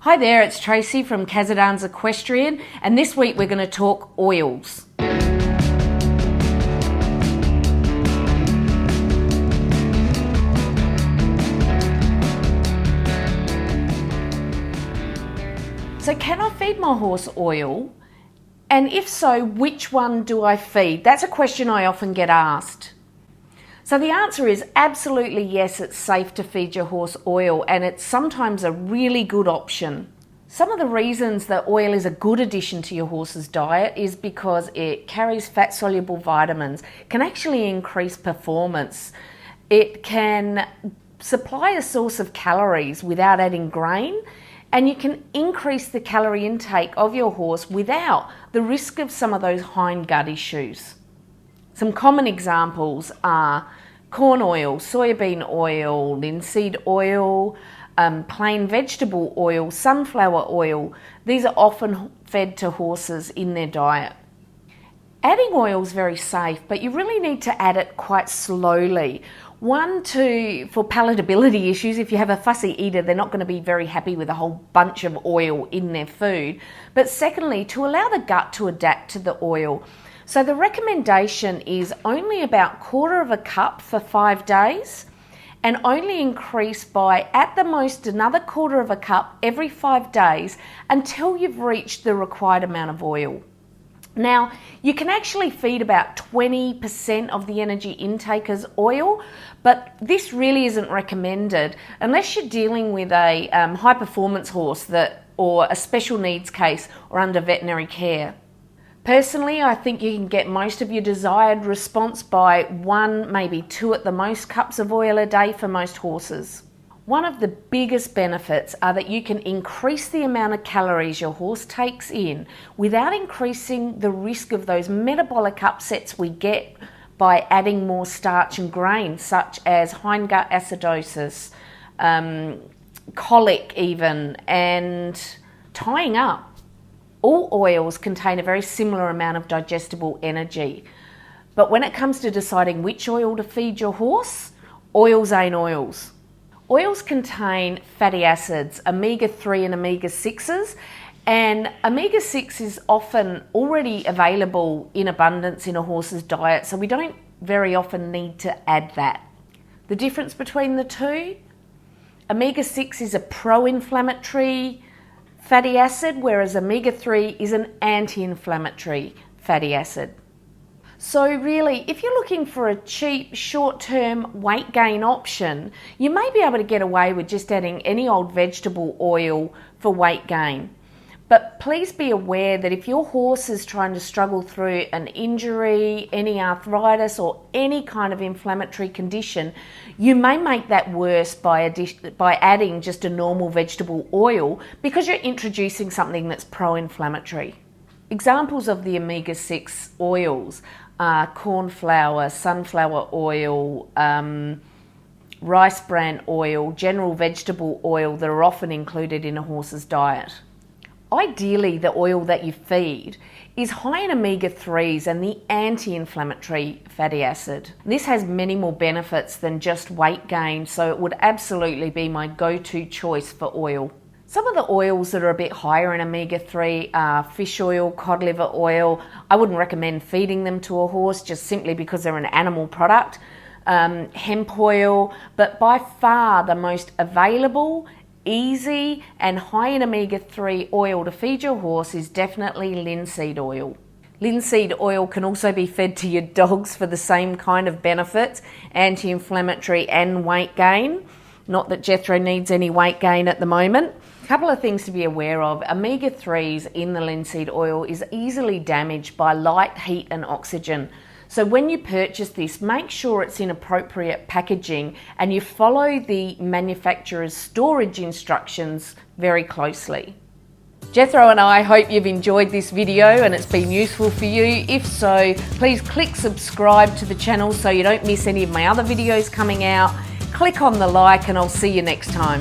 Hi there, it's Tracy from Kazadans Equestrian, and this week we're going to talk oils. So can I feed my horse oil? And if so, which one do I feed? That's a question I often get asked. So the answer is absolutely yes, it's safe to feed your horse oil, and it's sometimes a really good option. Some of the reasons that oil is a good addition to your horse's diet is because it carries fat-soluble vitamins, can actually increase performance. It can supply a source of calories without adding grain, and you can increase the calorie intake of your horse without the risk of some of those hindgut issues. Some common examples are corn oil, soybean oil, linseed oil, plain vegetable oil, sunflower oil. These are often fed to horses in their diet. Adding oil is very safe, but you really need to add it quite slowly. For palatability issues, if you have a fussy eater, they're not going to be very happy with a whole bunch of oil in their food. But secondly, to allow the gut to adapt to the oil. So the recommendation is only about 1/4 cup for 5 days, and only increase by at the most another 1/4 cup every 5 days until you've reached the required amount of oil. Now, you can actually feed about 20% of the energy intake as oil, but this really isn't recommended unless you're dealing with a high performance horse or a special needs case or under veterinary care. Personally, I think you can get most of your desired response by 1, maybe 2 at the most cups of oil a day for most horses. One of the biggest benefits are that you can increase the amount of calories your horse takes in without increasing the risk of those metabolic upsets we get by adding more starch and grain, such as hindgut acidosis, colic even, and tying up. All oils contain a very similar amount of digestible energy. But when it comes to deciding which oil to feed your horse, oils ain't oils. Oils contain fatty acids, omega-3 and omega-6s, and omega-6 is often already available in abundance in a horse's diet, so we don't very often need to add that. The difference between the two, omega-6 is a pro-inflammatory fatty acid, whereas omega-3 is an anti-inflammatory fatty acid. So really, if you're looking for a cheap, short-term weight gain option, you may be able to get away with just adding any old vegetable oil for weight gain. But please be aware that if your horse is trying to struggle through an injury, any arthritis, or any kind of inflammatory condition, you may make that worse by adding just a normal vegetable oil because you're introducing something that's pro-inflammatory. Examples of the omega-6 oils are corn flour, sunflower oil, rice bran oil, general vegetable oil that are often included in a horse's diet. Ideally, the oil that you feed is high in omega-3s and the anti-inflammatory fatty acid. This has many more benefits than just weight gain, so it would absolutely be my go-to choice for oil. Some of the oils that are a bit higher in omega-3 are fish oil, cod liver oil. I wouldn't recommend feeding them to a horse just simply because they're an animal product. Hemp oil, but by far the most available, easy and high in omega-3 oil to feed your horse is definitely linseed oil. Linseed oil can also be fed to your dogs for the same kind of benefits, anti-inflammatory and weight gain. Not that Jethro needs any weight gain at the moment. A couple of things to be aware of. Omega-3s in the linseed oil is easily damaged by light, heat and oxygen. So when you purchase this, make sure it's in appropriate packaging and you follow the manufacturer's storage instructions very closely. Jethro and I hope you've enjoyed this video and it's been useful for you. If so, please click subscribe to the channel so you don't miss any of my other videos coming out. Click on the like and I'll see you next time.